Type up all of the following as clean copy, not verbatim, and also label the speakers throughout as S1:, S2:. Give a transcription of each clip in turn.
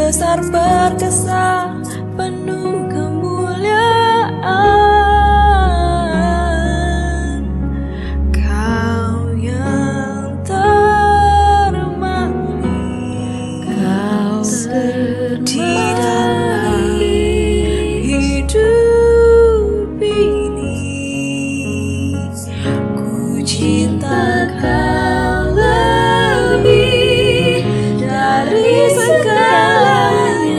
S1: besar berkesan penuh kemuliaan. Kau yang termahli, kau di dalam hidup ini. Ku cinta kau lebih dari segalanya.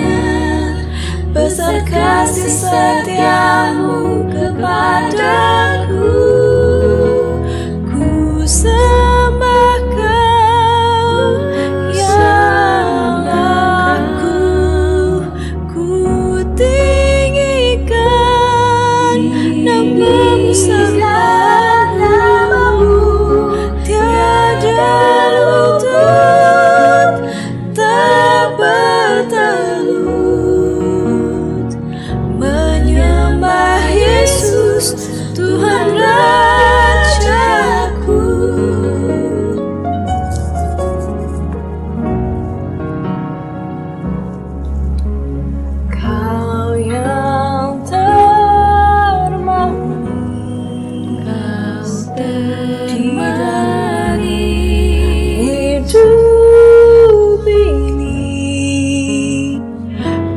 S1: Besar kasih setiamu kepadaku. Ku sembah kau yang aku. Ku tinggikan namamu, sembah namamu. Tiada lutut tak bertelut menyembah Yesus Tuhan Rajaku. Kau yang termahli, kau termahli hidup ini.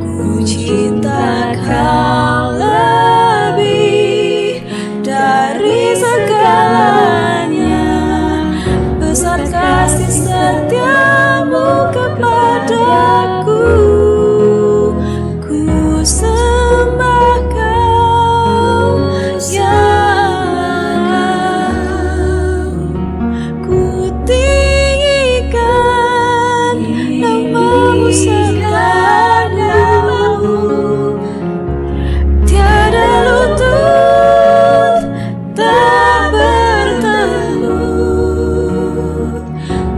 S1: Ku cinta kau lebih dari segalanya. Besar kasih setiamu kepadaku. Ku sembah kau yang ku tinggikan namamu, sembah namamu. Tiada lutut tak bertelut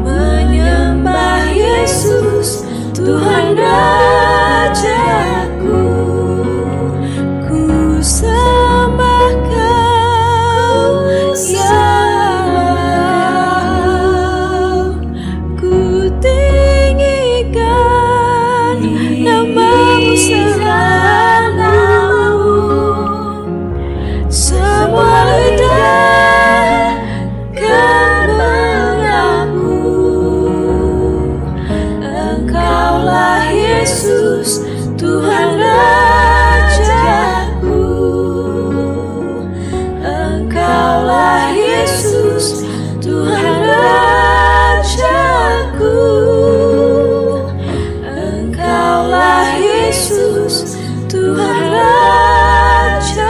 S1: menyembah Yesus Tuhan Rajaku. Ku sembah kau yang ku tinggikan namamu, sembah namamu. Semua lidah kan mengaku Engkaulah Yesus Tuhan Rajaku. Engkaulah Yesus Tuhan Rajaku. Engkaulah Yesus Tuhan Rajaku.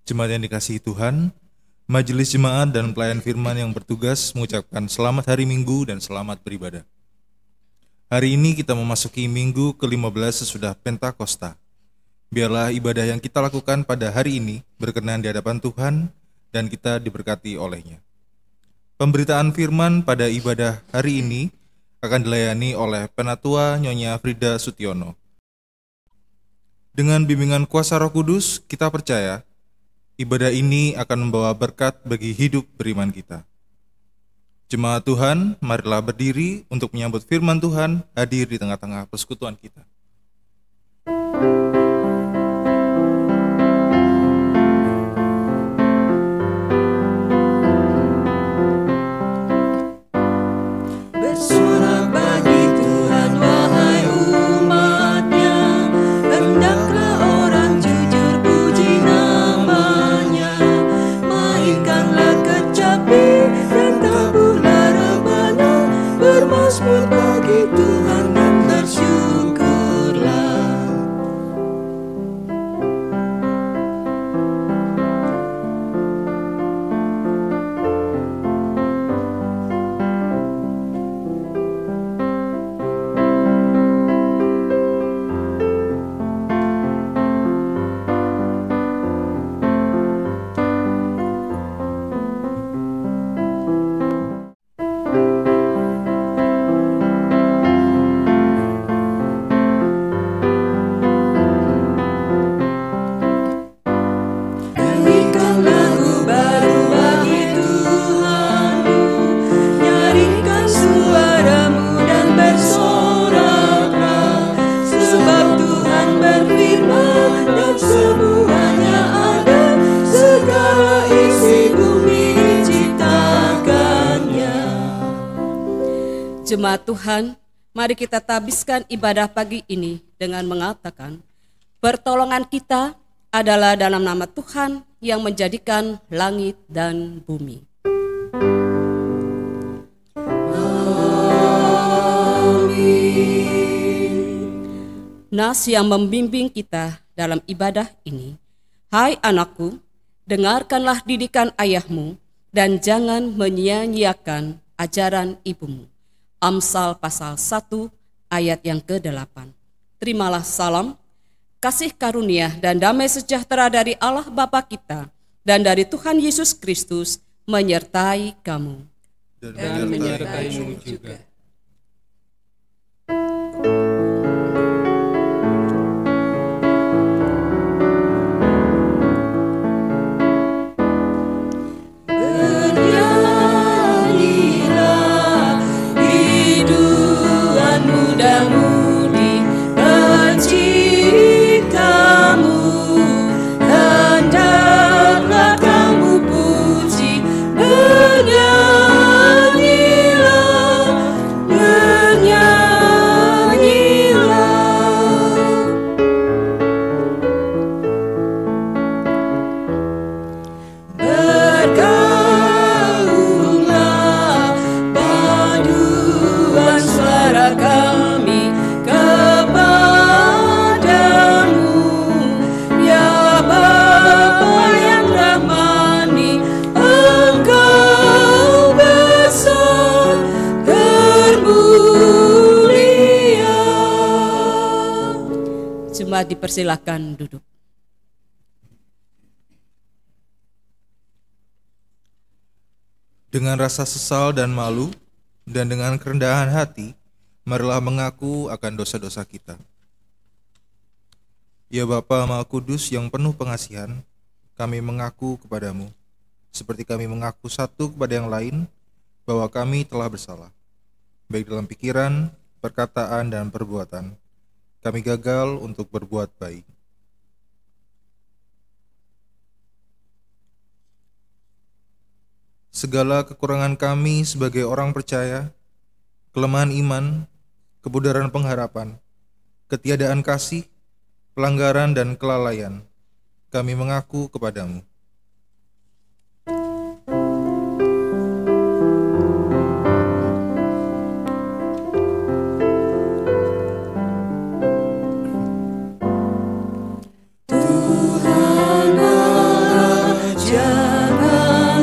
S2: Jemaat yang dikasihi Tuhan, Majelis Jemaat dan Pelayan Firman yang bertugas mengucapkan selamat hari Minggu dan selamat beribadah. Hari ini kita memasuki minggu ke-15 sesudah Pentakosta. Biarlah ibadah yang kita lakukan pada hari ini berkenan di hadapan Tuhan dan kita diberkati olehnya. Pemberitaan firman pada ibadah hari ini akan dilayani oleh Penatua Nyonya Frida Sutiono. Dengan bimbingan kuasa Roh Kudus, kita percaya ibadah ini akan membawa berkat bagi hidup beriman kita. Jemaat Tuhan, marilah berdiri untuk menyambut firman Tuhan hadir di tengah-tengah persekutuan kita.
S1: Bersorak bagi Tuhan wahai umatnya, hendaklah orang jujur puji namanya. Mainkanlah kecapi dan taburlah rebana, bermazmur bagi Tuhan dan bersyukurlah. Nyanyikan lagu baru bagi Tuhanmu, nyaringkan suaramu dan bersoraklah, sebab Tuhan berfirman dan semuanya ada, segala isi bumi diciptakannya.
S3: Jemaat Tuhan, mari kita tabiskan ibadah pagi ini dengan mengatakan, pertolongan kita adalah dalam nama Tuhan yang menjadikan langit dan bumi. Nas yang membimbing kita dalam ibadah ini, hai anakku, dengarkanlah didikan ayahmu dan jangan menyia-nyiakan ajaran ibumu. Amsal pasal 1 ayat yang ke-8. Terimalah salam, kasih karunia dan damai sejahtera dari Allah Bapa kita dan dari Tuhan Yesus Kristus menyertai kamu.
S2: Dan menyertaimu juga.
S1: Bernyanyilah hidupan muda-mudi penciptamu, hendaklah kamu puji. Bernyanyilah, bernyanyilah. Bergaunglah paduan suara kami kepadamu, ya Bapa yang rahmani, Engkau besar termulia.
S3: Jemaat dipersilakan duduk.
S2: Dengan rasa sesal dan malu, dan dengan kerendahan hati, marilah mengaku akan dosa-dosa kita. Ya Bapa Maha Kudus yang penuh pengasihan, kami mengaku kepadamu, seperti kami mengaku satu kepada yang lain, bahwa kami telah bersalah, baik dalam pikiran, perkataan, dan perbuatan. Kami gagal untuk berbuat baik. Segala kekurangan kami sebagai orang percaya, kelemahan iman, kebudaran pengharapan, ketiadaan kasih, pelanggaran dan kelalaian, kami mengaku kepadamu.
S1: Tuhan Allah, janganlah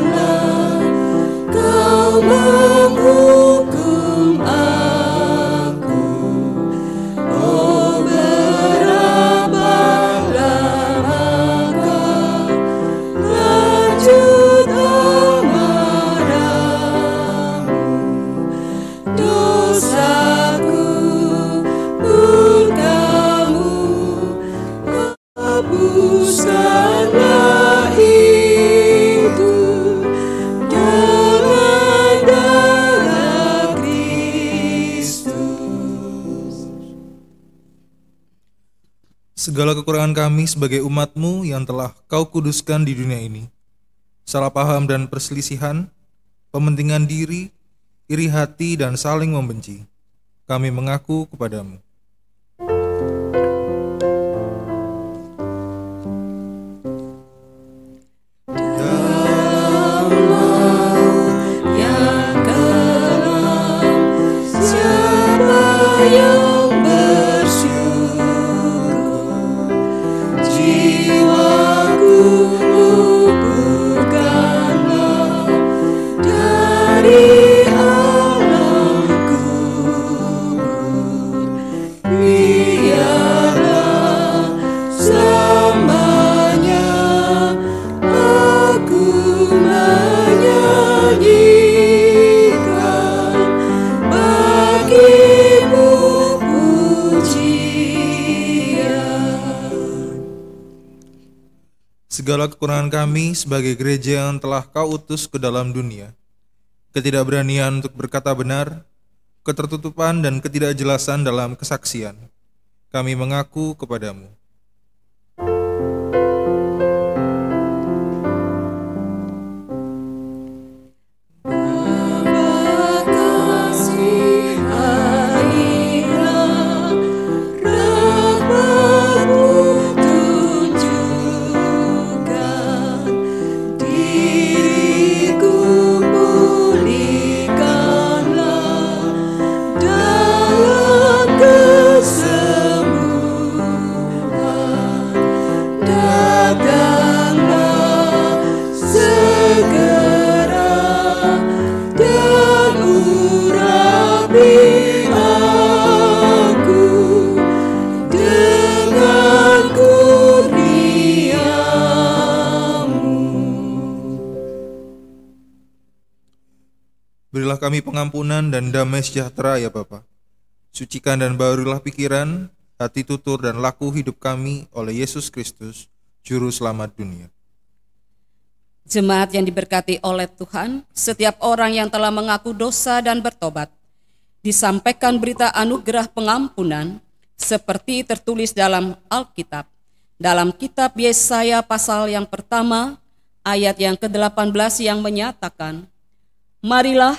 S1: Kau menghukum aku. Oh, berapa lama Kau lanjut
S2: segala kekurangan kami sebagai umat-Mu yang telah Kau kuduskan di dunia ini, salah paham dan perselisihan, pementingan diri, iri hati dan saling membenci, kami mengaku kepadamu. Segala kekurangan kami sebagai gereja yang telah Kau utus ke dalam dunia, ketidakberanian untuk berkata benar, ketertutupan dan ketidakjelasan dalam kesaksian, kami mengaku kepadamu. Berilah kami pengampunan dan damai sejahtera ya Bapa. Sucikan dan barulah pikiran, hati tutur dan laku hidup kami oleh Yesus Kristus, Juru Selamat dunia.
S3: Jemaat yang diberkati oleh Tuhan, setiap orang yang telah mengaku dosa dan bertobat, disampaikan berita anugerah pengampunan seperti tertulis dalam Alkitab. Dalam kitab Yesaya pasal yang pertama, ayat yang ke-18 yang menyatakan, marilah,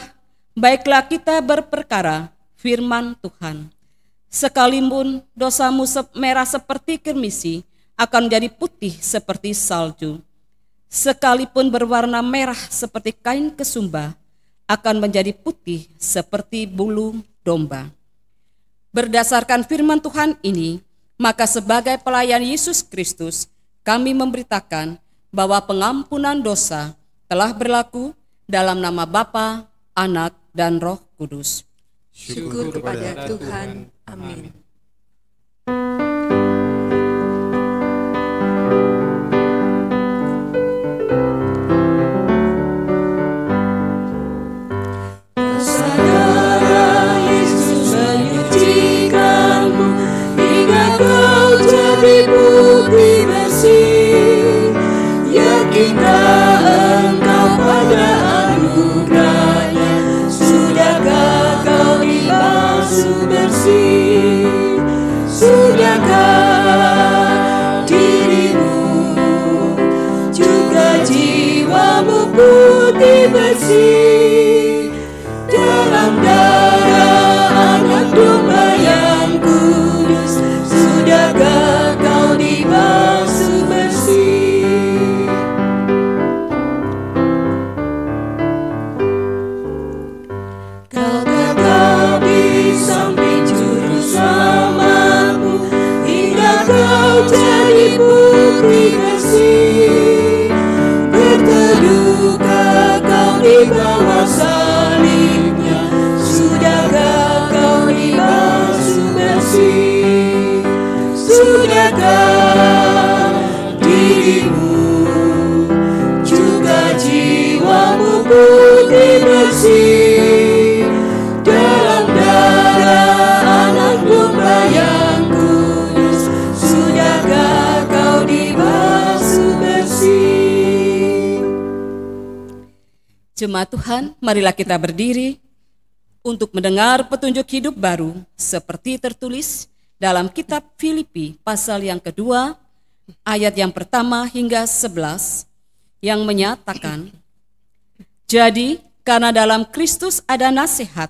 S3: baiklah kita berperkara, firman Tuhan. Sekalipun dosamu merah seperti kirmisi, akan menjadi putih seperti salju. Sekalipun berwarna merah seperti kain kesumba, akan menjadi putih seperti bulu domba. Berdasarkan firman Tuhan ini, maka sebagai pelayan Yesus Kristus, kami memberitakan bahwa pengampunan dosa telah berlaku dalam nama Bapa, Anak, dan Roh Kudus.
S1: Syukur kepada Tuhan. Amin. Darah Yesus menyucikanmu hingga kau jadi putih bersih. Yakinkah engkau pada anugerahnya? Sudahkah kau dibasuh bersih? Sudahkah dirimu juga jiwamu putih bersih dalam darah Anak Domba yang kudus? Sudahkah kau dibasuh bersih? Kau tetap di samping Juru Selamatmu hingga kau jadi putih bersih. Bertedukah kau di bawah salibnya? Sudahkah kau dibasuh bersih? Sudahkah dirimu juga jiwamu putih bersih dalam darah Anak Domba yang kudus? Sudahkah kau dibasuh bersih?
S3: Jemaat Tuhan, marilah kita berdiri untuk mendengar petunjuk hidup baru seperti tertulis dalam kitab Filipi pasal yang kedua, ayat yang pertama hingga 11, yang menyatakan, "Jadi, karena dalam Kristus ada nasihat,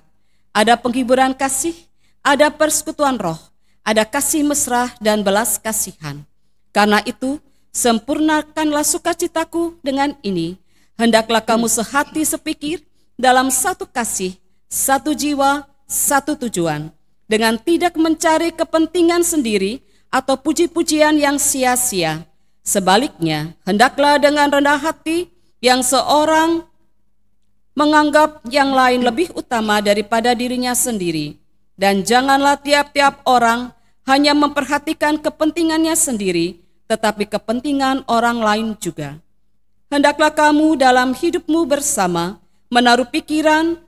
S3: ada penghiburan kasih, ada persekutuan roh, ada kasih mesra dan belas kasihan. Karena itu, sempurnakanlah sukacitaku dengan ini, hendaklah kamu sehati sepikir dalam satu kasih, satu jiwa, satu tujuan, dengan tidak mencari kepentingan sendiri atau puji-pujian yang sia-sia. Sebaliknya, hendaklah dengan rendah hati yang seorang menganggap yang lain lebih utama daripada dirinya sendiri. Dan janganlah tiap-tiap orang hanya memperhatikan kepentingannya sendiri, tetapi kepentingan orang lain juga. Hendaklah kamu dalam hidupmu bersama menaruh pikiran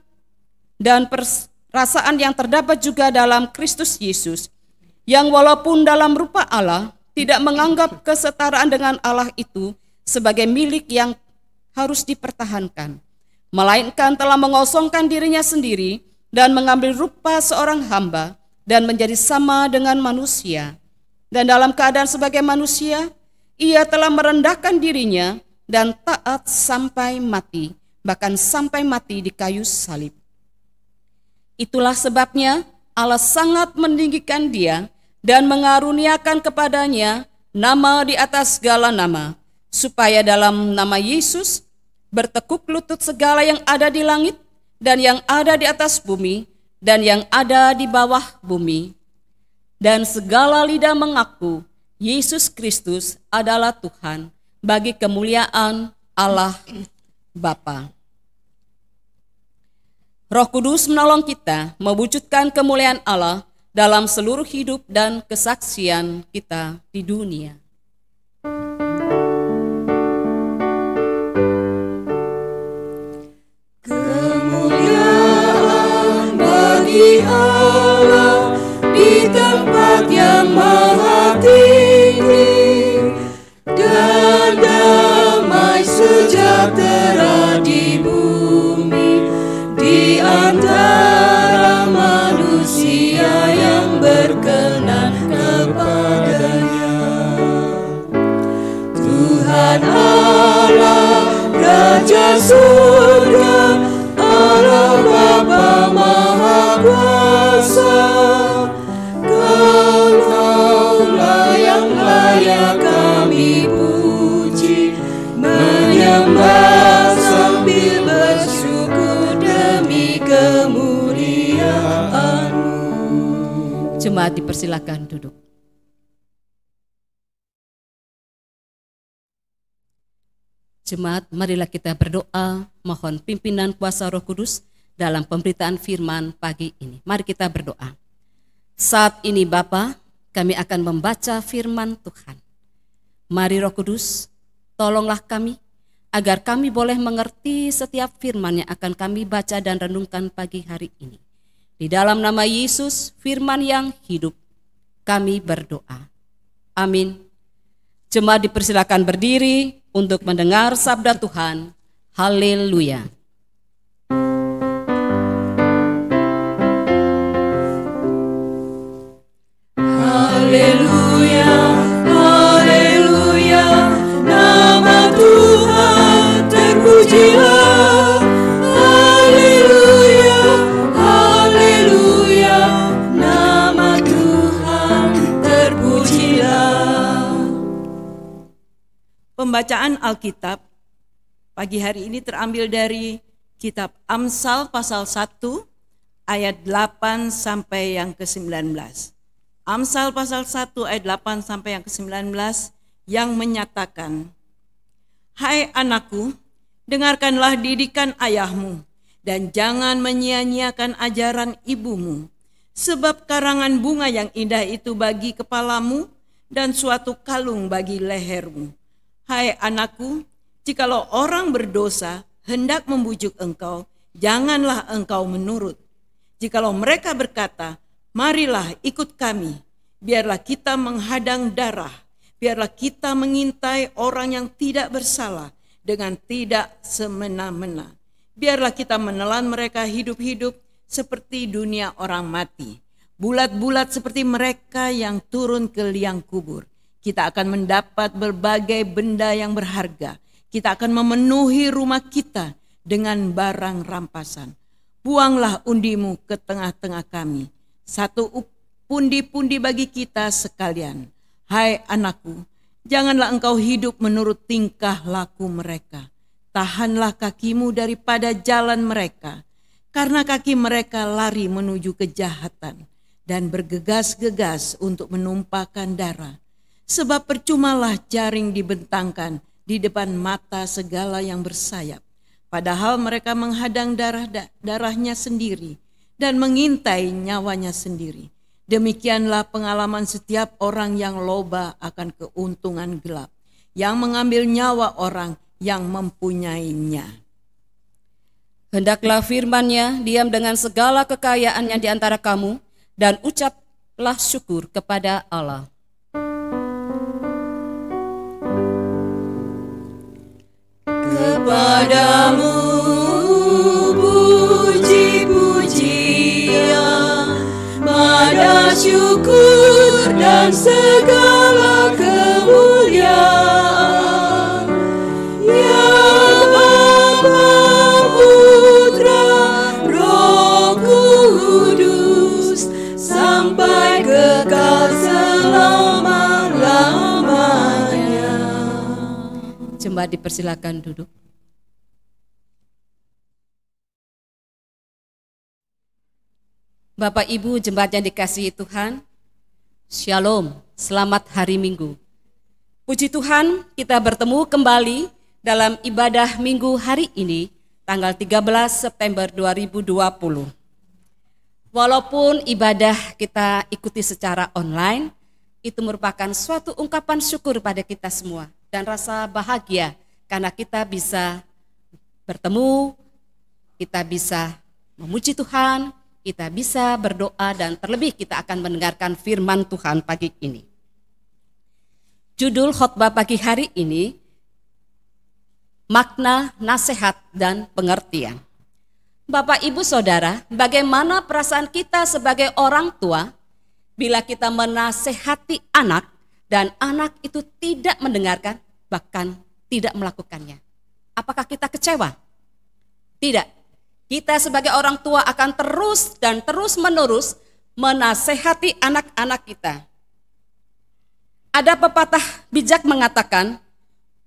S3: dan perasaan yang terdapat juga dalam Kristus Yesus, yang walaupun dalam rupa Allah tidak menganggap kesetaraan dengan Allah itu sebagai milik yang harus dipertahankan, melainkan telah mengosongkan dirinya sendiri dan mengambil rupa seorang hamba dan menjadi sama dengan manusia. Dan dalam keadaan sebagai manusia, ia telah merendahkan dirinya dan taat sampai mati, bahkan sampai mati di kayu salib. Itulah sebabnya Allah sangat meninggikan dia dan mengaruniakan kepadanya nama di atas segala nama, supaya dalam nama Yesus bertekuk lutut segala yang ada di langit dan yang ada di atas bumi dan yang ada di bawah bumi, dan segala lidah mengaku Yesus Kristus adalah Tuhan, bagi kemuliaan Allah Bapa. Roh Kudus menolong kita mewujudkan kemuliaan Allah dalam seluruh hidup dan kesaksian kita di dunia.
S1: Kemuliaan bagi Allah di tempat yang maha tinggi, dan damai sejahtera di bumi di antara manusia yang berkenan kepadanya. Tuhan Allah, Raja surga, Allah Bapa Maha Kuasa, Kaulah yang layak kami puji, menyembah sambil bersyukur demi kemuliaan-Mu.
S3: Jemaat dipersilakan duduk. Jemaat, marilah kita berdoa, mohon pimpinan kuasa Roh Kudus dalam pemberitaan firman pagi ini. Mari kita berdoa. Saat ini Bapa, kami akan membaca firman Tuhan. Mari Roh Kudus, tolonglah kami, agar kami boleh mengerti setiap firman yang akan kami baca dan renungkan pagi hari ini. Di dalam nama Yesus, firman yang hidup, kami berdoa. Amin. Jemaat dipersilakan berdiri untuk mendengar sabda Tuhan. Haleluya.
S1: Haleluya, haleluya, nama Tuhan terpujilah. Haleluya, haleluya, nama Tuhan terpujilah.
S4: Pembacaan Alkitab pagi hari ini terambil dari kitab Amsal pasal 1 ayat 8 sampai yang ke-19. Amsal pasal 1 ayat 8 sampai yang ke-19 yang menyatakan, "Hai anakku, dengarkanlah didikan ayahmu dan jangan menyia-nyiakan ajaran ibumu, sebab karangan bunga yang indah itu bagi kepalamu dan suatu kalung bagi lehermu. Hai anakku, jikalau orang berdosa hendak membujuk engkau, janganlah engkau menurut. Jikalau mereka berkata, marilah ikut kami, biarlah kita menghadang darah, biarlah kita mengintai orang yang tidak bersalah dengan tidak semena-mena. Biarlah kita menelan mereka hidup-hidup seperti dunia orang mati. bulat-bulat seperti mereka yang turun ke liang kubur. Kita akan mendapat berbagai benda yang berharga. Kita akan memenuhi rumah kita dengan barang rampasan. Buanglah undimu ke tengah-tengah kami. Satu pundi-pundi bagi kita sekalian. Hai anakku, janganlah engkau hidup menurut tingkah laku mereka. Tahanlah kakimu daripada jalan mereka, karena kaki mereka lari menuju kejahatan dan bergegas-gegas untuk menumpahkan darah. Sebab percumalah jaring dibentangkan di depan mata segala yang bersayap, padahal mereka menghadang darahnya sendiri dan mengintai nyawanya sendiri. Demikianlah pengalaman setiap orang yang loba akan keuntungan gelap, yang mengambil nyawa orang yang mempunyainya.
S3: Hendaklah firman-Nya diam dengan segala kekayaannya di antara kamu, dan ucaplah syukur kepada Allah.
S1: Kepadamu puji-pujian, pada syukur dan segala kemuliaan, ya Bapa, Putra, Roh Kudus, sampai kekal selama-lamanya.
S3: Jemaat dipersilakan duduk. Bapak Ibu jemaat yang dikasihi Tuhan, Shalom, selamat hari Minggu. Puji Tuhan, kita bertemu kembali dalam ibadah Minggu hari ini, tanggal 13 September 2020. Walaupun ibadah kita ikuti secara online, itu merupakan suatu ungkapan syukur pada kita semua dan rasa bahagia karena kita bisa bertemu, kita bisa memuji Tuhan, kita bisa berdoa, dan terlebih kita akan mendengarkan firman Tuhan pagi ini. Judul khotbah pagi hari ini, makna, nasihat, dan pengertian. Bapak, Ibu, Saudara, bagaimana perasaan kita sebagai orang tua bila kita menasehati anak dan anak itu tidak mendengarkan, bahkan tidak melakukannya? Apakah kita kecewa? Tidak. Kita sebagai orang tua akan terus dan terus-menerus menasehati anak-anak kita. Ada pepatah bijak mengatakan,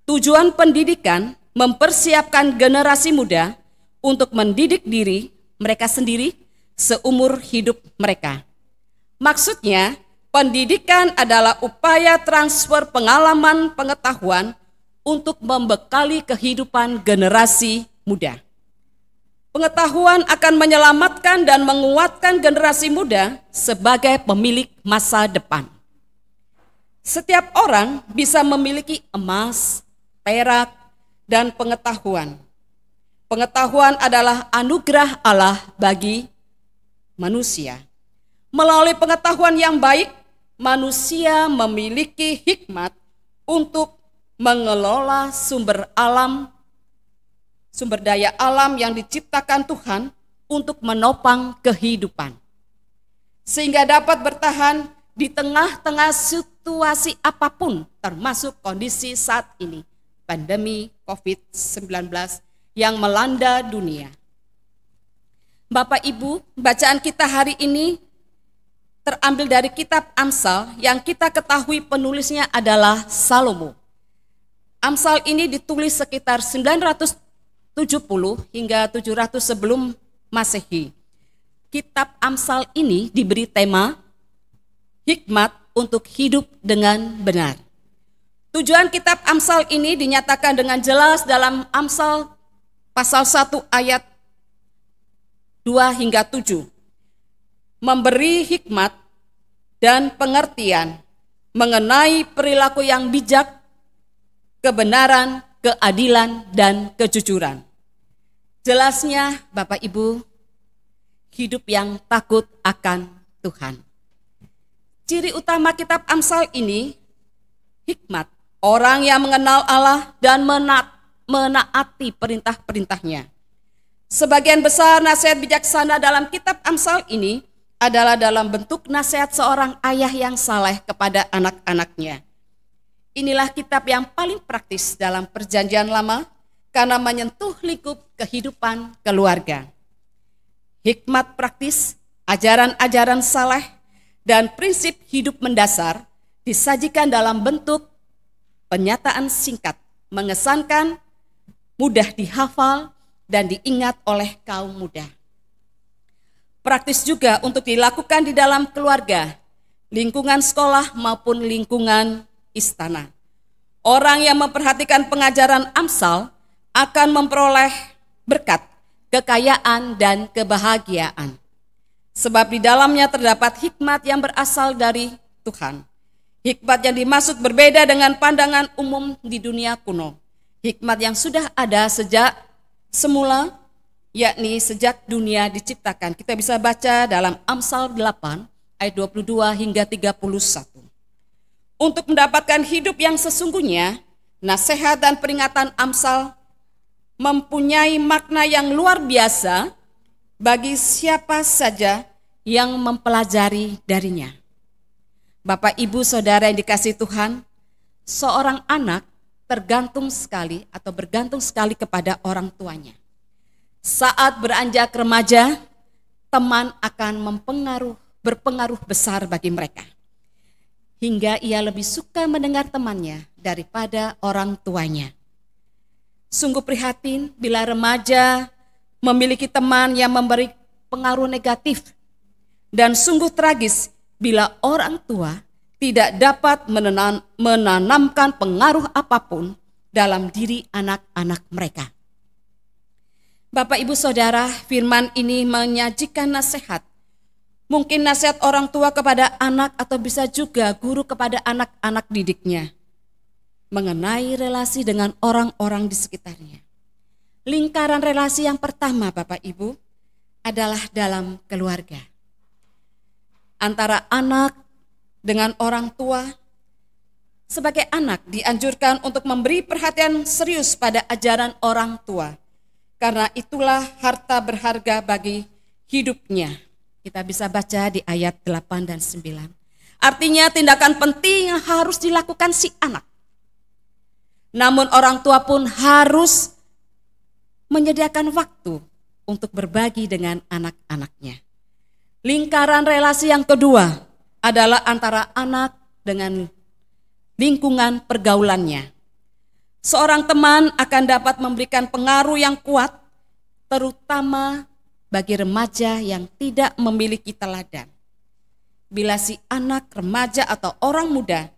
S3: tujuan pendidikan mempersiapkan generasi muda untuk mendidik diri mereka sendiri seumur hidup mereka. Maksudnya, pendidikan adalah upaya transfer pengalaman pengetahuan untuk membekali kehidupan generasi muda. Pengetahuan akan menyelamatkan dan menguatkan generasi muda sebagai pemilik masa depan. Setiap orang bisa memiliki emas, perak, dan pengetahuan. Pengetahuan adalah anugerah Allah bagi manusia. Melalui pengetahuan yang baik, manusia memiliki hikmat untuk mengelola sumber daya alam yang diciptakan Tuhan untuk menopang kehidupan, sehingga dapat bertahan di tengah-tengah situasi apapun, termasuk kondisi saat ini, pandemi COVID-19 yang melanda dunia. Bapak Ibu, bacaan kita hari ini terambil dari kitab Amsal yang kita ketahui penulisnya adalah Salomo. Amsal ini ditulis sekitar 970 hingga 700 sebelum Masehi. Kitab Amsal ini diberi tema hikmat untuk hidup dengan benar. Tujuan kitab Amsal ini dinyatakan dengan jelas dalam Amsal pasal 1 ayat 2 hingga 7. Memberi hikmat dan pengertian mengenai perilaku yang bijak, kebenaran, keadilan, dan kejujuran. Jelasnya, Bapak Ibu, hidup yang takut akan Tuhan. Ciri utama kitab Amsal ini, hikmat, orang yang mengenal Allah dan menaati perintah-perintahnya. Sebagian besar nasihat bijaksana dalam kitab Amsal ini adalah dalam bentuk nasihat seorang ayah yang saleh kepada anak-anaknya. Inilah kitab yang paling praktis dalam Perjanjian Lama karena menyentuh lingkup kehidupan keluarga. Hikmat praktis, ajaran-ajaran saleh, dan prinsip hidup mendasar disajikan dalam bentuk penyataan singkat, mengesankan, mudah dihafal, dan diingat oleh kaum muda. Praktis juga untuk dilakukan di dalam keluarga, lingkungan sekolah maupun lingkungan istana. Orang yang memperhatikan pengajaran Amsal akan memperoleh berkat, kekayaan, dan kebahagiaan. Sebab di dalamnya terdapat hikmat yang berasal dari Tuhan. Hikmat yang dimaksud berbeda dengan pandangan umum di dunia kuno. Hikmat yang sudah ada sejak semula, yakni sejak dunia diciptakan. Kita bisa baca dalam Amsal 8 ayat 22 hingga 31. Untuk mendapatkan hidup yang sesungguhnya, nasihat dan peringatan Amsal mempunyai makna yang luar biasa bagi siapa saja yang mempelajari darinya. Bapak, Ibu, Saudara yang dikasihi Tuhan, seorang anak tergantung sekali atau bergantung sekali kepada orang tuanya. Saat beranjak remaja, teman akan berpengaruh besar bagi mereka. Hingga ia lebih suka mendengar temannya daripada orang tuanya. Sungguh prihatin bila remaja memiliki teman yang memberi pengaruh negatif. Dan sungguh tragis bila orang tua tidak dapat menanamkan pengaruh apapun dalam diri anak-anak mereka. Bapak, Ibu, Saudara, firman ini menyajikan nasihat. Mungkin nasihat orang tua kepada anak atau bisa juga guru kepada anak-anak didiknya. Mengenai relasi dengan orang-orang di sekitarnya. Lingkaran relasi yang pertama, Bapak, Ibu, adalah dalam keluarga. Antara anak dengan orang tua. Sebagai anak dianjurkan untuk memberi perhatian serius pada ajaran orang tua. Karena itulah harta berharga bagi hidupnya. Kita bisa baca di ayat 8 dan 9. Artinya tindakan penting yang harus dilakukan si anak. Namun orang tua pun harus menyediakan waktu untuk berbagi dengan anak-anaknya. Lingkaran relasi yang kedua adalah antara anak dengan lingkungan pergaulannya. Seorang teman akan dapat memberikan pengaruh yang kuat, terutama bagi remaja yang tidak memiliki teladan. Bila si anak, remaja, atau orang muda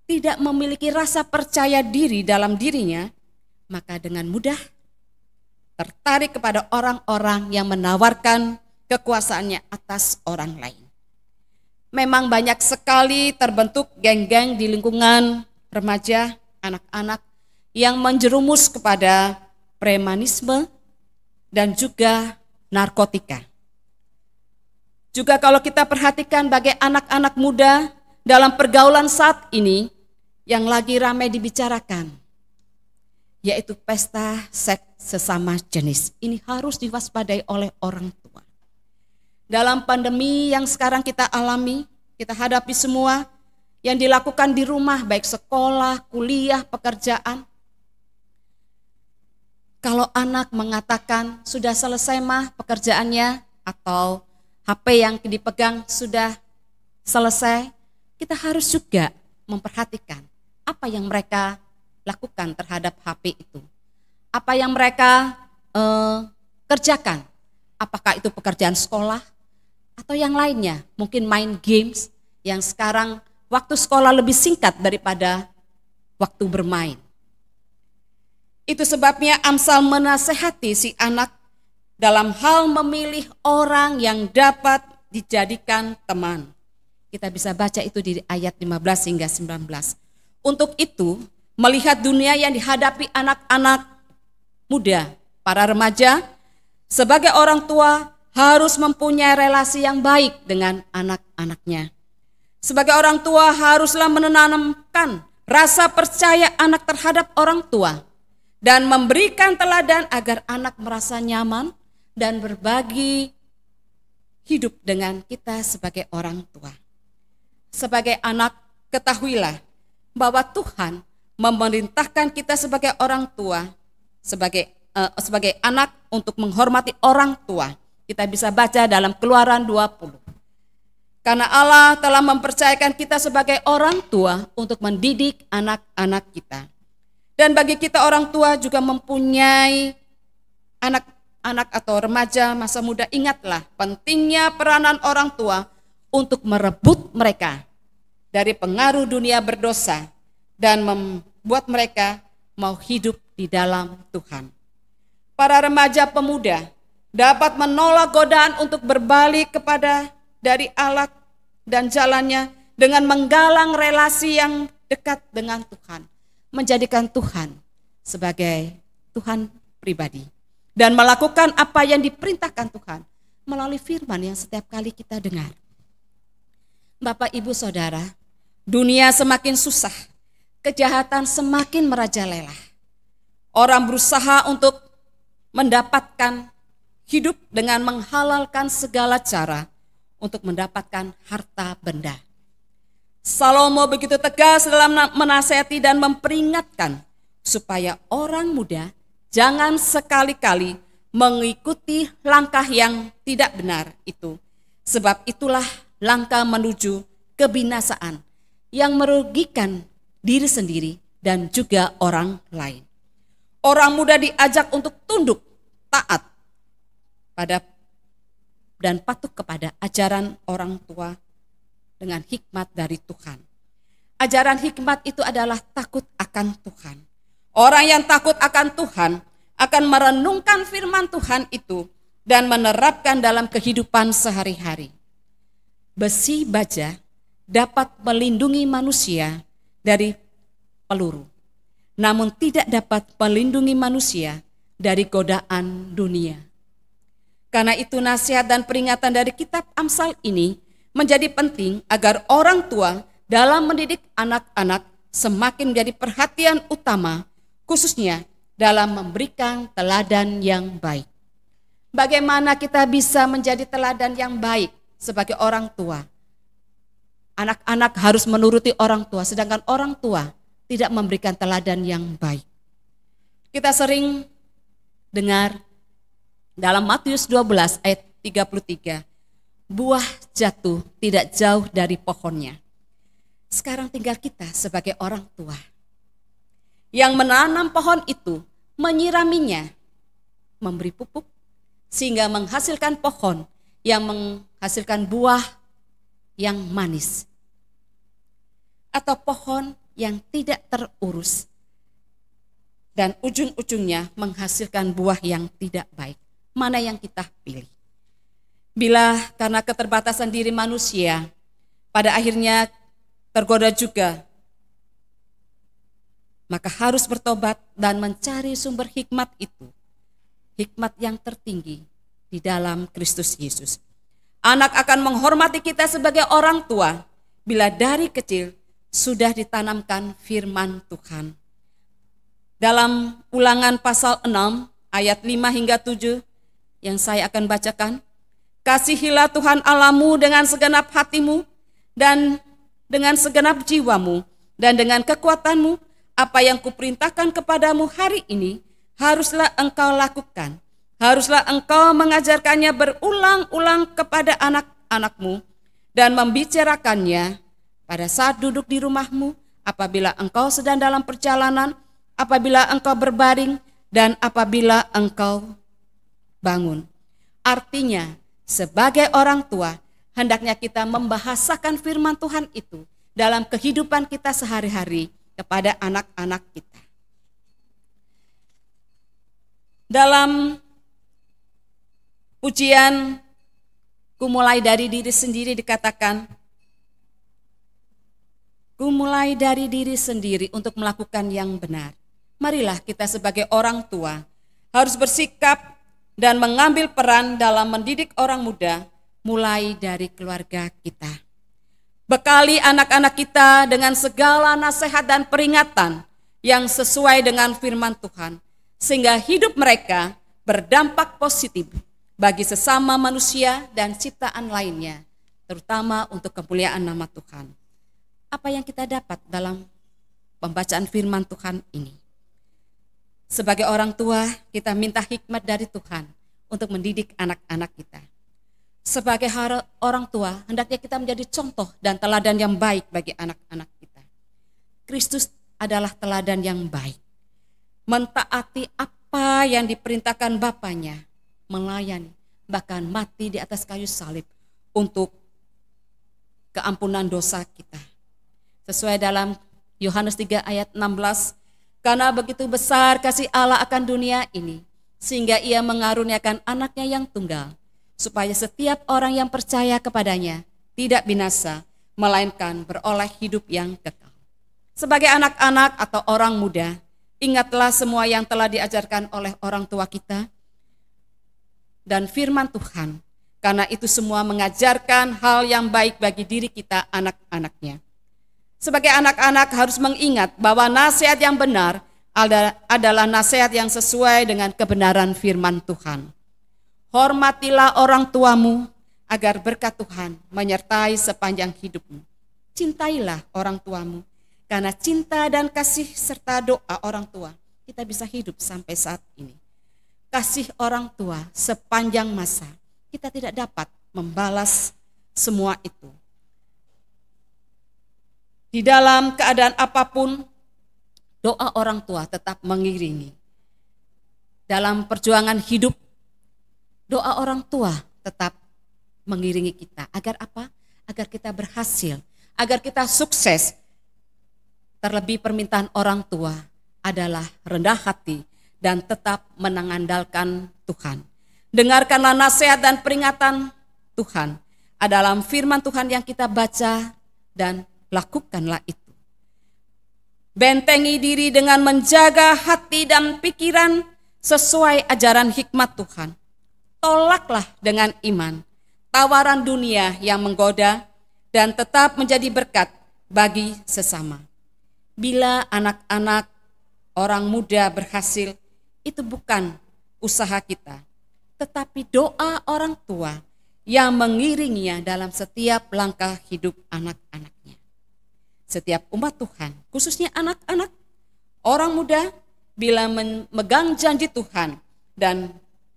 S3: tidak memiliki rasa percaya diri dalam dirinya, maka dengan mudah tertarik kepada orang-orang yang menawarkan kekuasaannya atas orang lain. Memang banyak sekali terbentuk geng-geng di lingkungan remaja, anak-anak yang menjerumus kepada premanisme dan juga narkotika. Juga kalau kita perhatikan bagi anak-anak muda dalam pergaulan saat ini yang lagi ramai dibicarakan, yaitu pesta seks sesama jenis. Ini harus diwaspadai oleh orang tua. Dalam pandemi yang sekarang kita alami, kita hadapi semua yang dilakukan di rumah, baik sekolah, kuliah, pekerjaan. Kalau anak mengatakan sudah selesai mah pekerjaannya atau HP yang dipegang sudah selesai, kita harus juga memperhatikan apa yang mereka lakukan terhadap HP itu. Apa yang mereka kerjakan, apakah itu pekerjaan sekolah atau yang lainnya, mungkin main games yang sekarang waktu sekolah lebih singkat daripada waktu bermain. Itu sebabnya Amsal menasehati si anak dalam hal memilih orang yang dapat dijadikan teman. Kita bisa baca itu di ayat 15 hingga 19. Untuk itu, melihat dunia yang dihadapi anak-anak muda, para remaja, sebagai orang tua harus mempunyai relasi yang baik dengan anak-anaknya. Sebagai orang tua haruslah menanamkan rasa percaya anak terhadap orang tua dan memberikan teladan agar anak merasa nyaman dan berbagi hidup dengan kita sebagai orang tua. Sebagai anak, ketahuilah bahwa Tuhan memerintahkan kita sebagai orang tua, sebagai anak untuk menghormati orang tua. Kita bisa baca dalam Keluaran 20. Karena Allah telah mempercayakan kita sebagai orang tua untuk mendidik anak-anak kita. Dan bagi kita orang tua juga mempunyai anak-anak atau remaja masa muda, ingatlah pentingnya peranan orang tua untuk merebut mereka dari pengaruh dunia berdosa dan membuat mereka mau hidup di dalam Tuhan. Para remaja pemuda dapat menolak godaan untuk berbalik dari Allah dan jalannya dengan menggalang relasi yang dekat dengan Tuhan, menjadikan Tuhan sebagai Tuhan pribadi, dan melakukan apa yang diperintahkan Tuhan melalui firman yang setiap kali kita dengar. Bapak, Ibu, Saudara, dunia semakin susah, kejahatan semakin merajalela. Orang berusaha untuk mendapatkan hidup dengan menghalalkan segala cara untuk mendapatkan harta benda. Salomo begitu tegas dalam menasihati dan memperingatkan supaya orang muda jangan sekali-kali mengikuti langkah yang tidak benar itu. Sebab itulah langkah menuju kebinasaan yang merugikan diri sendiri dan juga orang lain. Orang muda diajak untuk tunduk, taat pada dan patuh kepada ajaran orang tua dengan hikmat dari Tuhan. Ajaran hikmat itu adalah takut akan Tuhan. Orang yang takut akan Tuhan akan merenungkan firman Tuhan itu dan menerapkan dalam kehidupan sehari-hari. Besi baja dapat melindungi manusia dari peluru, namun tidak dapat melindungi manusia dari godaan dunia. Karena itu nasihat dan peringatan dari kitab Amsal ini menjadi penting agar orang tua dalam mendidik anak-anak semakin menjadi perhatian utama, khususnya dalam memberikan teladan yang baik. Bagaimana kita bisa menjadi teladan yang baik sebagai orang tua? Anak-anak harus menuruti orang tua, sedangkan orang tua tidak memberikan teladan yang baik. Kita sering dengar dalam Matius 12 ayat 33, buah jatuh tidak jauh dari pohonnya. Sekarang tinggal kita sebagai orang tua yang menanam pohon itu, menyiraminya, memberi pupuk, sehingga menghasilkan pohon yang menghasilkan buah yang manis. Atau pohon yang tidak terurus dan ujung-ujungnya menghasilkan buah yang tidak baik. Mana yang kita pilih? Bila karena keterbatasan diri manusia, pada akhirnya tergoda juga, maka harus bertobat dan mencari sumber hikmat itu. Hikmat yang tertinggi di dalam Kristus Yesus. Anak akan menghormati kita sebagai orang tua bila dari kecil sudah ditanamkan firman Tuhan. Dalam Ulangan pasal 6 ayat 5 hingga 7 yang saya akan bacakan. Kasihilah Tuhan Allahmu dengan segenap hatimu dan dengan segenap jiwamu dan dengan kekuatanmu. Apa yang kuperintahkan kepadamu hari ini haruslah engkau lakukan. Haruslah engkau mengajarkannya berulang-ulang kepada anak-anakmu dan membicarakannya pada saat duduk di rumahmu, apabila engkau sedang dalam perjalanan, apabila engkau berbaring, dan apabila engkau bangun. Artinya, sebagai orang tua, hendaknya kita membahasakan firman Tuhan itu dalam kehidupan kita sehari-hari kepada anak-anak kita. Dalam pujian Ku mulai dari diri sendiri dikatakan, ku mulai dari diri sendiri untuk melakukan yang benar. Marilah kita sebagai orang tua harus bersikap dan mengambil peran dalam mendidik orang muda mulai dari keluarga kita. Bekali anak-anak kita dengan segala nasihat dan peringatan yang sesuai dengan firman Tuhan, sehingga hidup mereka berdampak positif bagi sesama manusia dan ciptaan lainnya, terutama untuk kemuliaan nama Tuhan. Apa yang kita dapat dalam pembacaan firman Tuhan ini? Sebagai orang tua, kita minta hikmat dari Tuhan untuk mendidik anak-anak kita. Sebagai orang tua, hendaknya kita menjadi contoh dan teladan yang baik bagi anak-anak kita. Kristus adalah teladan yang baik. Mentaati apa yang diperintahkan Bapaknya, melayani, bahkan mati di atas kayu salib untuk keampunan dosa kita. Sesuai dalam Yohanes 3 ayat 16, karena begitu besar kasih Allah akan dunia ini, sehingga Ia mengaruniakan anaknya yang tunggal, supaya setiap orang yang percaya kepadanya tidak binasa, melainkan beroleh hidup yang kekal. Sebagai anak-anak atau orang muda, ingatlah semua yang telah diajarkan oleh orang tua kita dan firman Tuhan, karena itu semua mengajarkan hal yang baik bagi diri kita anak-anaknya. Sebagai anak-anak harus mengingat bahwa nasihat yang benar adalah nasihat yang sesuai dengan kebenaran firman Tuhan. Hormatilah orang tuamu agar berkat Tuhan menyertai sepanjang hidupmu. Cintailah orang tuamu, karena cinta dan kasih serta doa orang tua kita bisa hidup sampai saat ini. Kasih orang tua sepanjang masa, kita tidak dapat membalas semua itu. Di dalam keadaan apapun, doa orang tua tetap mengiringi. Dalam perjuangan hidup, doa orang tua tetap mengiringi kita. Agar apa? Agar kita berhasil, agar kita sukses. Terlebih permintaan orang tua adalah rendah hati dan tetap mengandalkan Tuhan. Dengarkanlah nasihat dan peringatan Tuhan dalam firman Tuhan yang kita baca dan lakukanlah itu. Bentengi diri dengan menjaga hati dan pikiran sesuai ajaran hikmat Tuhan. Tolaklah dengan iman tawaran dunia yang menggoda dan tetap menjadi berkat bagi sesama. Bila anak-anak orang muda berhasil, itu bukan usaha kita, tetapi doa orang tua yang mengiringinya dalam setiap langkah hidup anak-anaknya. Setiap umat Tuhan, khususnya anak-anak, orang muda, bila memegang janji Tuhan dan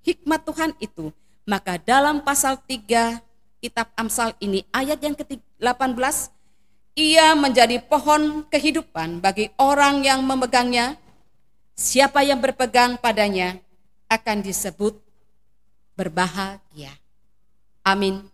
S3: hikmat Tuhan itu, maka dalam pasal 3 kitab Amsal ini, ayat yang ke-18, ia menjadi pohon kehidupan bagi orang yang memegangnya. Siapa yang berpegang padanya akan disebut berbahagia. Amin.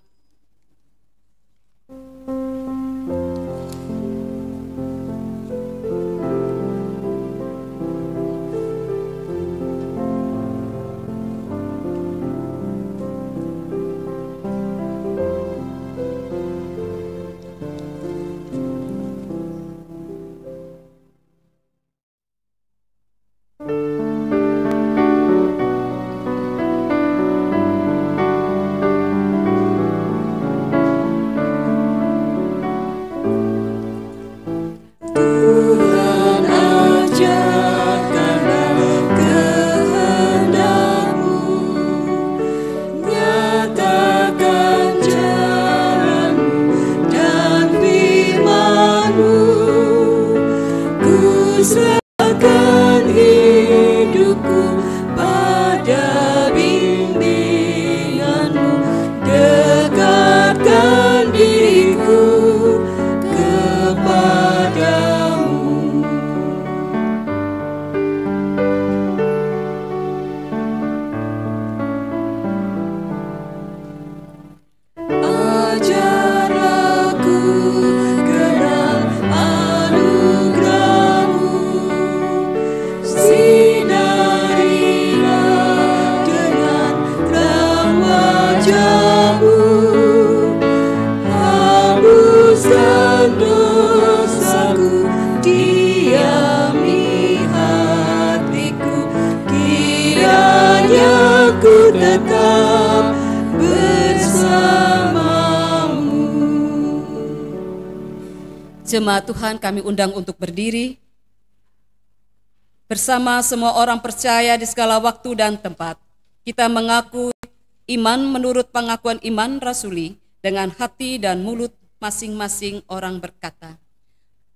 S3: Jemaat Tuhan, kami undang untuk berdiri bersama semua orang percaya di segala waktu dan tempat. Kita mengaku Iman menurut pengakuan iman rasuli, dengan hati dan mulut masing-masing orang berkata,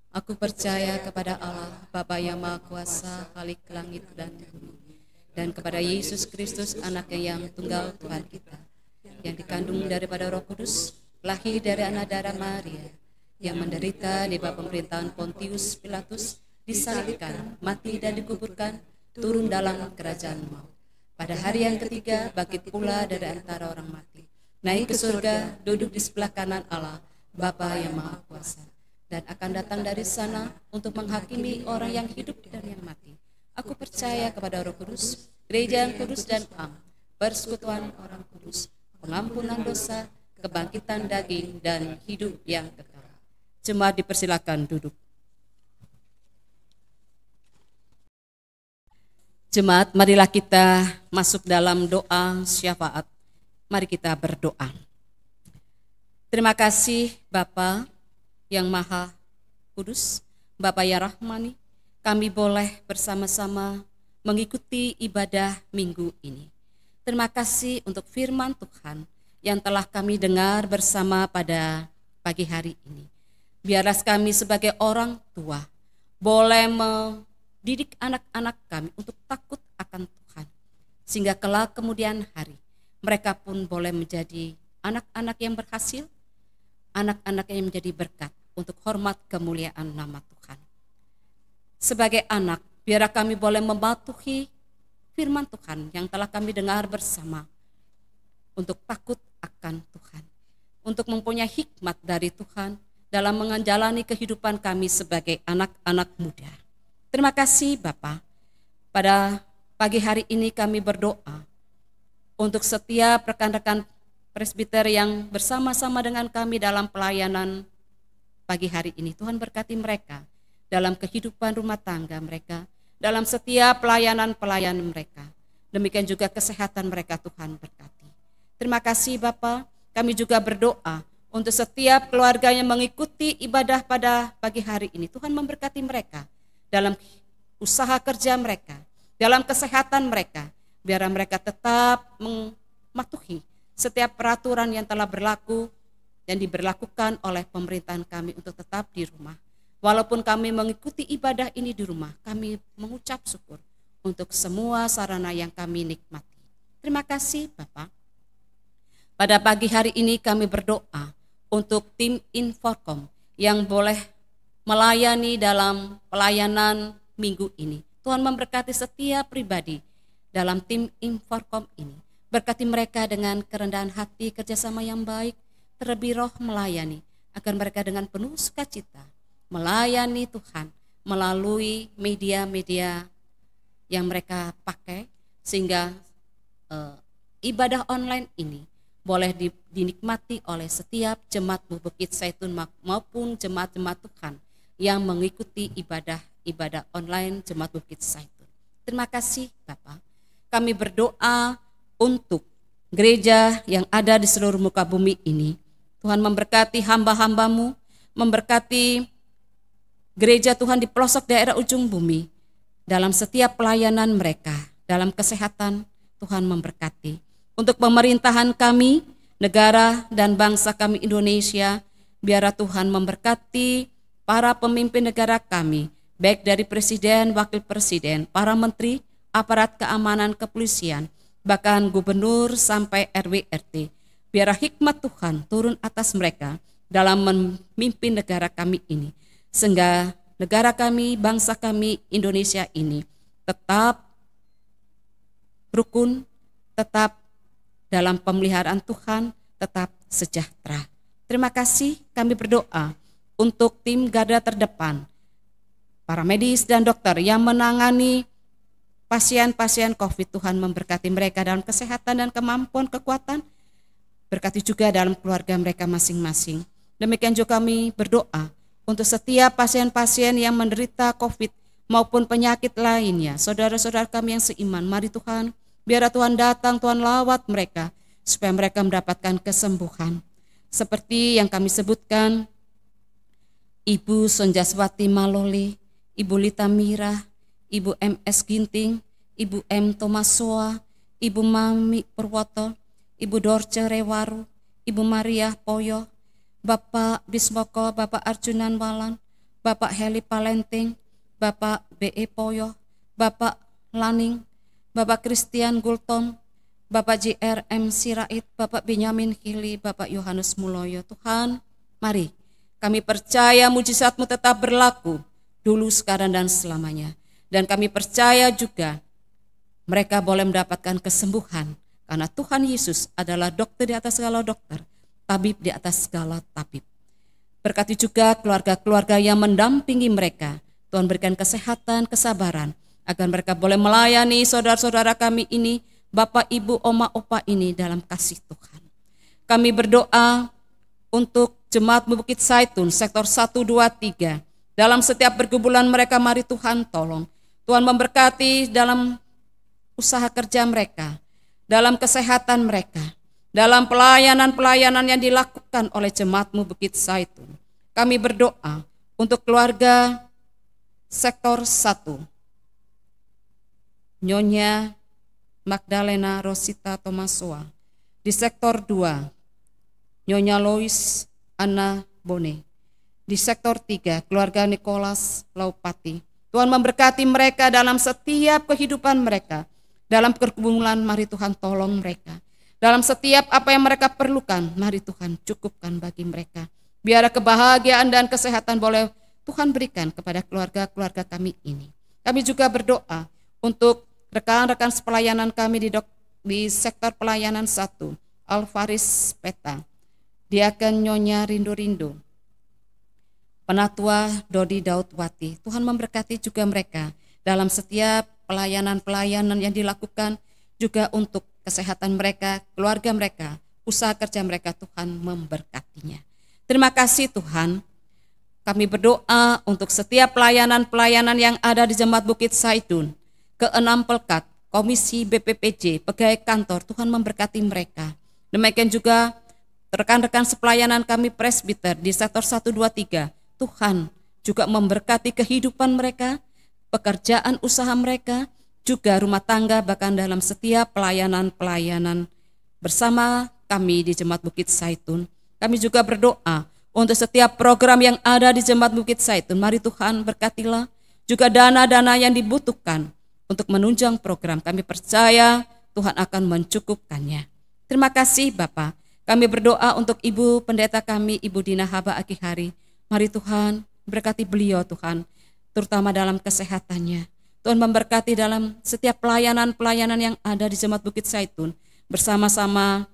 S3: Aku percaya kepada Allah, Bapa yang Maha Kuasa, Khalik langit dan bumi, dan kepada Yesus Kristus, Anaknya yang tunggal Tuhan kita, yang dikandung daripada Roh Kudus, lahir dari anak darah Maria, yang menderita di bawah pemerintahan Pontius Pilatus, disalibkan, mati dan dikuburkan, turun dalam kerajaan maut. Pada hari yang ketiga, bangkit pula dari antara orang mati, naik ke surga, duduk di sebelah kanan Allah, Bapa yang Maha Kuasa, dan akan datang dari sana untuk menghakimi orang yang hidup dan yang mati. Aku percaya kepada Roh Kudus, gereja yang kudus dan am, persekutuan orang kudus, pengampunan dosa, kebangkitan daging, dan hidup yang kekal. Jemaat dipersilakan duduk. Jemaat, marilah kita masuk dalam doa syafaat. Mari kita berdoa. Terima kasih Bapa yang Maha Kudus, Bapa yang Rahmani, kami boleh bersama-sama mengikuti ibadah minggu ini. Terima kasih untuk firman Tuhan yang telah kami dengar bersama pada pagi hari ini. Biarlah kami sebagai orang tua boleh mendidik anak-anak kami untuk takut akan Tuhan, sehingga kelak kemudian hari mereka pun boleh menjadi anak-anak yang berhasil, anak-anak yang menjadi berkat untuk hormat kemuliaan nama Tuhan. Sebagai anak, biarlah kami boleh mematuhi firman Tuhan yang telah kami dengar bersama, untuk takut akan Tuhan, untuk mempunyai hikmat dari Tuhan dalam menjalani kehidupan kami sebagai anak-anak muda. Terima kasih Bapa. Pada pagi hari ini kami berdoa untuk setiap rekan-rekan presbiter yang bersama-sama dengan kami dalam pelayanan pagi hari ini. Tuhan berkati mereka dalam kehidupan rumah tangga mereka, dalam setiap pelayanan-pelayanan mereka. Demikian juga kesehatan mereka Tuhan berkati. Terima kasih Bapa. Kami juga berdoa untuk setiap keluarga yang mengikuti ibadah pada pagi hari ini. Tuhan memberkati mereka dalam usaha kerja mereka, dalam kesehatan mereka. Biar mereka tetap mematuhi setiap peraturan yang telah berlaku dan diberlakukan oleh pemerintahan kami untuk tetap di rumah. Walaupun kami mengikuti ibadah ini di rumah, kami mengucap syukur untuk semua sarana yang kami nikmati. Terima kasih Bapak. Pada pagi hari ini kami berdoa untuk tim Inforkom yang boleh melayani dalam pelayanan minggu ini. Tuhan memberkati setiap pribadi dalam tim Inforkom ini. Berkati mereka dengan kerendahan hati, kerjasama yang baik, terlebih roh melayani, agar mereka dengan penuh sukacita melayani Tuhan melalui media-media yang mereka pakai, sehingga ibadah online ini boleh dinikmati oleh setiap jemaat Bukit Zaitun maupun jemaat-jemaat Tuhan yang mengikuti ibadah online jemaat Bukit Zaitun. Terima kasih Bapak. Kami berdoa untuk gereja yang ada di seluruh muka bumi ini. Tuhan memberkati hamba-hambamu, memberkati gereja Tuhan di pelosok daerah ujung bumi, dalam setiap pelayanan mereka, dalam kesehatan Tuhan memberkati. Untuk pemerintahan kami, negara dan bangsa kami Indonesia, biarlah Tuhan memberkati para pemimpin negara kami, baik dari presiden, wakil presiden, para menteri, aparat keamanan, kepolisian, bahkan gubernur sampai RW RT. Biarlah hikmat Tuhan turun atas mereka dalam memimpin negara kami ini, sehingga negara kami, bangsa kami Indonesia ini tetap rukun, tetap dalam pemeliharaan Tuhan, tetap sejahtera. Terima kasih. Kami berdoa untuk tim garda terdepan, para medis dan dokter yang menangani pasien-pasien COVID. Tuhan memberkati mereka dalam kesehatan dan kemampuan kekuatan. Berkati juga dalam keluarga mereka masing-masing. Demikian juga kami berdoa untuk setiap pasien-pasien yang menderita COVID maupun penyakit lainnya. Saudara-saudara kami yang seiman, mari Tuhan, biarlah Tuhan datang, Tuhan lawat mereka, supaya mereka mendapatkan kesembuhan. Seperti yang kami sebutkan, Ibu Sonjaswati Maloli, Ibu Lita Mira, Ibu MS Ginting, Ibu M Tomasoa, Ibu Mami Purwoto, Ibu Dorce Rewaru, Ibu Maria Poyo, Bapak Bismoko, Bapak Arjunan Walan, Bapak Heli Palenting, Bapak B.E. Poyo, Bapak Laning, Bapak Christian Gultom, Bapak J.R.M. Sirait, Bapak Benyamin Hili, Bapak Yohanes Muloyo. Tuhan, mari kami percaya mujizat-Mu tetap berlaku dulu, sekarang, dan selamanya. Dan kami percaya juga mereka boleh mendapatkan kesembuhan, karena Tuhan Yesus adalah dokter di atas segala dokter, tabib di atas segala tabib. Berkati juga keluarga-keluarga yang mendampingi mereka. Tuhan berikan kesehatan, kesabaran, agar mereka boleh melayani saudara-saudara kami ini, Bapak, Ibu, Oma, Opa ini dalam kasih Tuhan. Kami berdoa untuk Jemaat Bukit Zaitun, sektor 1, 2, 3. Dalam setiap pergumulan mereka, mari Tuhan tolong. Tuhan memberkati dalam usaha kerja mereka, dalam kesehatan mereka, dalam pelayanan-pelayanan yang dilakukan oleh Jemaat-Mu Bukit Zaitun. Kami berdoa untuk keluarga sektor 1, Nyonya Magdalena Rosita Tomasoa. Di sektor 2, Nyonya Lois Anna Bone. Di sektor 3, keluarga Nicholas Laupati. Tuhan memberkati mereka dalam setiap kehidupan mereka. Dalam pergumulan, mari Tuhan tolong mereka. Dalam setiap apa yang mereka perlukan, mari Tuhan cukupkan bagi mereka. Biar kebahagiaan dan kesehatan boleh Tuhan berikan kepada keluarga-keluarga kami ini. Kami juga berdoa untuk rekan-rekan sepelayanan kami di sektor pelayanan 1, Alvaris Peta, Diaken Nyonya Rindu-Rindu, Penatua Dodi Daudwati. Tuhan memberkati juga mereka dalam setiap pelayanan-pelayanan yang dilakukan, juga untuk kesehatan mereka, keluarga mereka, usaha kerja mereka. Tuhan memberkatinya. Terima kasih Tuhan. Kami berdoa untuk setiap pelayanan-pelayanan yang ada di Jemaat Bukit Zaitun, ke-6 Pelkat, Komisi BPPJ, pegawai kantor. Tuhan memberkati mereka. Demikian juga rekan-rekan sepelayanan kami presbiter di sektor 1, 2, 3. Tuhan juga memberkati kehidupan mereka, pekerjaan usaha mereka, juga rumah tangga, bahkan dalam setiap pelayanan-pelayanan bersama kami di Jemaat Bukit Zaitun. Kami juga berdoa untuk setiap program yang ada di Jemaat Bukit Zaitun. Mari Tuhan berkatilah juga dana-dana yang dibutuhkan untuk menunjang program. Kami percaya Tuhan akan mencukupkannya. Terima kasih Bapak. Kami berdoa untuk Ibu Pendeta kami, Ibu Dina Haba Akihari. Mari Tuhan berkati beliau Tuhan, terutama dalam kesehatannya. Tuhan memberkati dalam setiap pelayanan-pelayanan yang ada di Jemaat Bukit Zaitun bersama-sama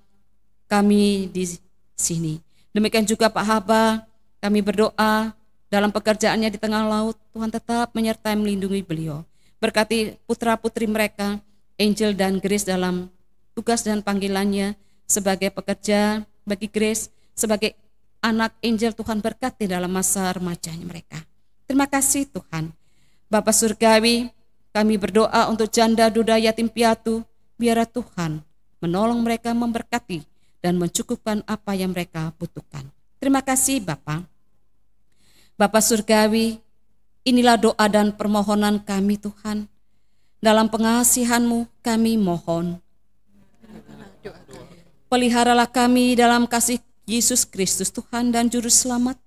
S3: kami di sini. Demikian juga Pak Haba, kami berdoa dalam pekerjaannya di tengah laut. Tuhan tetap menyertai melindungi beliau. Berkati putra-putri mereka, Angel dan Grace, dalam tugas dan panggilannya sebagai pekerja bagi Grace, sebagai anak Angel. Tuhan berkati dalam masa remajanya mereka. Terima kasih Tuhan. Bapa Surgawi, kami berdoa untuk janda, duda, yatim piatu. Biar Tuhan menolong mereka, memberkati dan mencukupkan apa yang mereka butuhkan. Terima kasih Bapa. Bapa Surgawi, inilah doa dan permohonan kami Tuhan. Dalam pengasihan-Mu kami mohon, peliharalah kami dalam kasih Yesus Kristus Tuhan dan Juru Selamat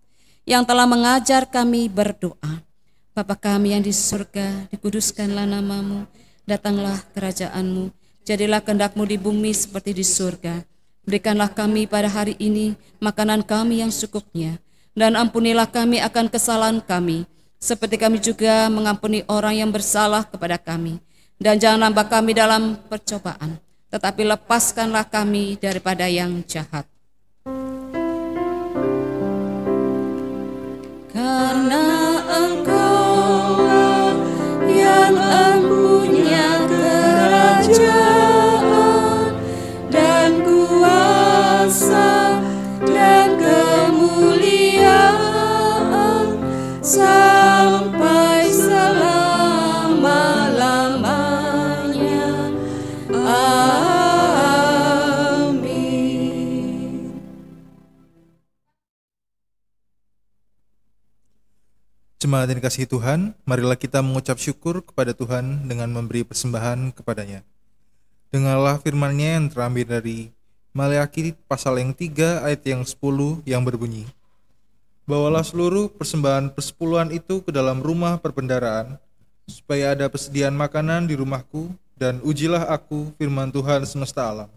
S3: yang telah mengajar kami berdoa. Bapa kami yang di surga, dikuduskanlah nama-Mu, datanglah kerajaan-Mu, jadilah kehendak-Mu di bumi seperti di surga. Berikanlah kami pada hari ini makanan kami yang secukupnya, dan ampunilah kami akan kesalahan kami, seperti kami juga mengampuni orang yang bersalah kepada kami. Dan jangan nambah kami dalam percobaan, tetapi lepaskanlah kami daripada yang jahat.
S1: Karena Engkau-lah yang empunya kerajaan dan kuasa dan kemuliaan sampai selama-lamanya. Amin.
S2: Jemaat yang dikasihi Tuhan, marilah kita mengucap syukur kepada Tuhan dengan memberi persembahan kepadanya. Dengarlah firman-Nya yang terambil dari Maleakhi pasal yang 3 ayat yang 10 yang berbunyi, bawalah seluruh persembahan persepuluhan itu ke dalam rumah perbendaharaan, supaya ada persediaan makanan di rumahku, dan ujilah aku, firman Tuhan semesta alam.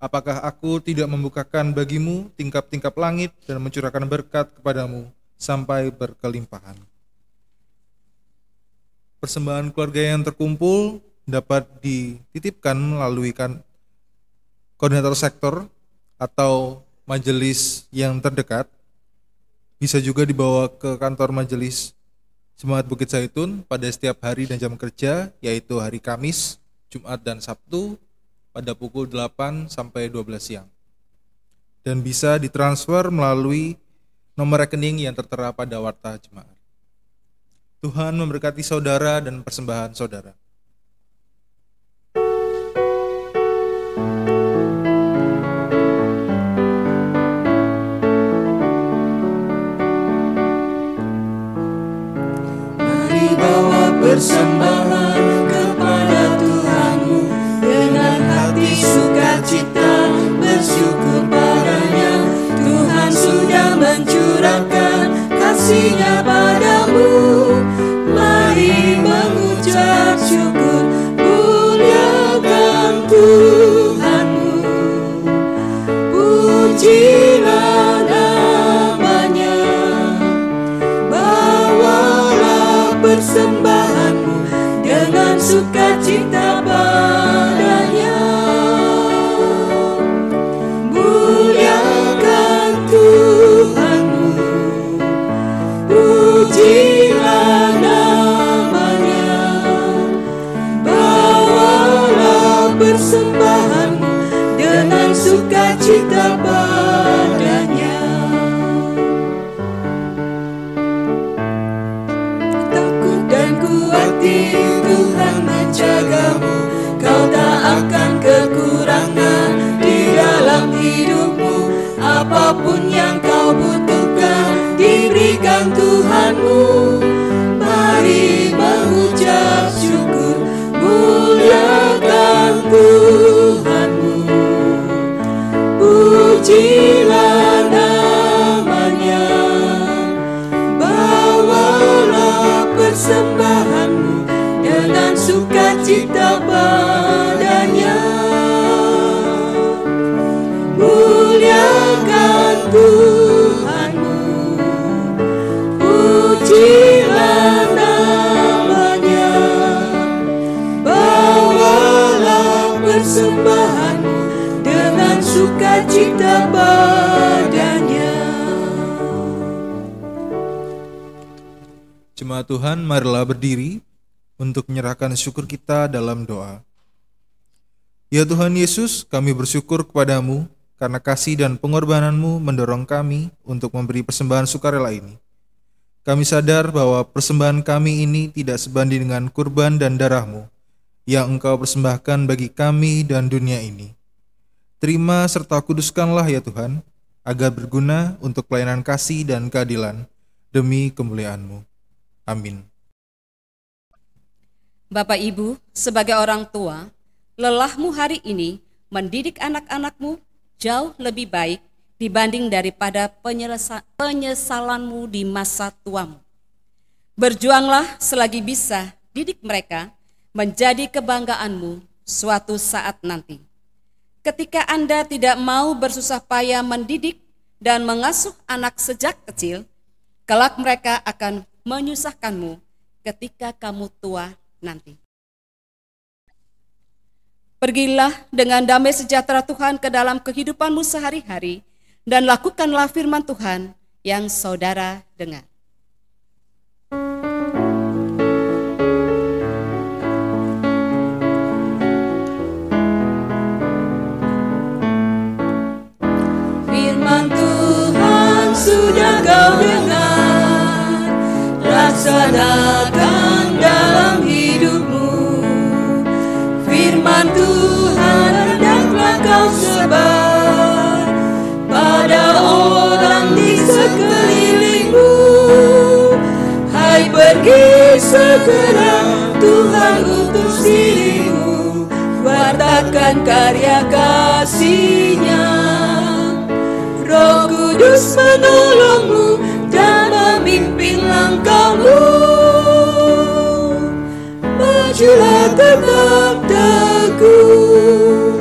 S2: Apakah aku tidak membukakan bagimu tingkap-tingkap langit dan mencurahkan berkat kepadamu sampai berkelimpahan. Persembahan keluarga yang terkumpul dapat dititipkan melalui koordinator sektor atau majelis yang terdekat. Bisa juga dibawa ke kantor majelis Jemaat Bukit Zaitun pada setiap hari dan jam kerja, yaitu hari Kamis, Jumat, dan Sabtu pada pukul 8 sampai 12 siang. Dan bisa ditransfer melalui nomor rekening yang tertera pada warta jemaat. Tuhan memberkati saudara dan persembahan saudara.
S1: Persembahan kepada Tuhanmu dengan hati sukacita, bersyukur padanya. Tuhan sudah mencurahkan kasih-Nya padamu. Mari mengucap syukur, muliakan Tuhanmu, pujilah namanya. Bawalah persembahanmu dengan sukacita padanya. Muliakan Tuhanmu, pujilah namanya. Bawalah persembahanmu dengan sukacita padanya. Takut dan kuati Tuhan menjagamu, kau tak akan kekurangan di dalam hidupmu. Apapun yang kau butuhkan diberikan Tuhanmu. Mari mengucap syukur, muliakan Tuhanmu, pujilah namanya. Bawalah persembahanmu dengan sukacita padanya. Muliakan Tuhanmu, pujilah namanya. Bawalah persembahanmu dengan sukacita padanya.
S2: Jemaat Tuhan, marilah berdiri untuk menyerahkan syukur kita dalam doa. Ya Tuhan Yesus, kami bersyukur kepadamu karena kasih dan pengorbananmu mendorong kami untuk memberi persembahan sukarela ini. Kami sadar bahwa persembahan kami ini tidak sebanding dengan kurban dan darahmu yang Engkau persembahkan bagi kami dan dunia ini. Terima serta kuduskanlah ya Tuhan, agar berguna untuk pelayanan kasih dan keadilan demi kemuliaan-Mu. Amin.
S3: Bapak Ibu, sebagai orang tua, lelahmu hari ini mendidik anak-anakmu jauh lebih baik dibanding daripada penyesalanmu di masa tuamu. Berjuanglah selagi bisa, didik mereka menjadi kebanggaanmu suatu saat nanti. Ketika Anda tidak mau bersusah payah mendidik dan mengasuh anak sejak kecil, kelak mereka akan menyusahkanmu ketika kamu tua nanti. Pergilah dengan damai sejahtera Tuhan ke dalam kehidupanmu sehari-hari dan lakukanlah firman Tuhan yang saudara dengar.
S1: Firman Tuhan sudah kau dengar, laksanakan dalam hidupmu. Firman Tuhan hendaklah kau sebar pada orang di sekelilingmu. Hai, pergi segera, Tuhan utus dirimu, wartakan karya kasih-Nya. Kudus menolongmu dan memimpin langkahmu. Majulah tetap teguh.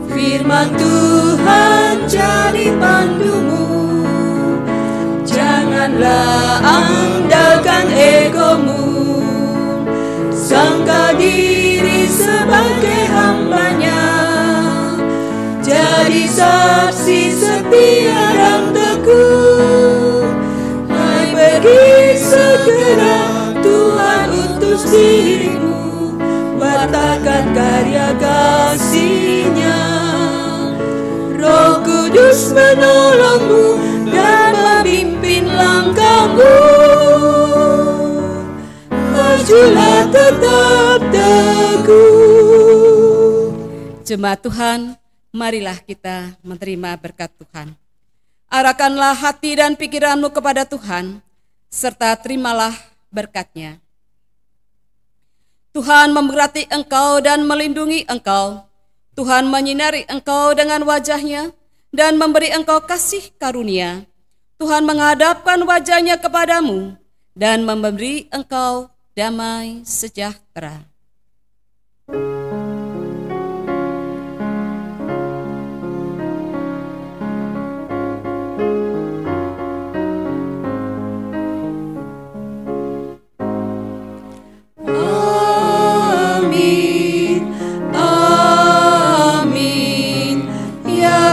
S1: Firman Tuhan jadi pandumu. Janganlah andalkan egomu. Sangka diri sebagai hambanya. Jadi saksi setia dan teguh. Hai pergi segera, Tuhan utus dirimu. Wartakan karya kasih-Nya. Roh Kudus menolongmu dan memimpin langkahmu. Majulah tetap teguh.
S3: Jemaat Tuhan, marilah kita menerima berkat Tuhan. Arahkanlah hati dan pikiranmu kepada Tuhan, serta terimalah berkat-Nya. Tuhan memberkati engkau dan melindungi engkau. Tuhan menyinari engkau dengan wajah-Nya dan memberi engkau kasih karunia. Tuhan menghadapkan wajah-Nya kepadamu dan memberi engkau damai sejahtera.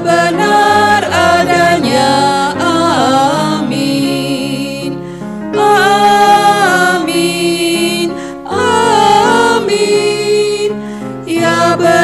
S1: Benar adanya, amin. Amin, amin. Ya benar.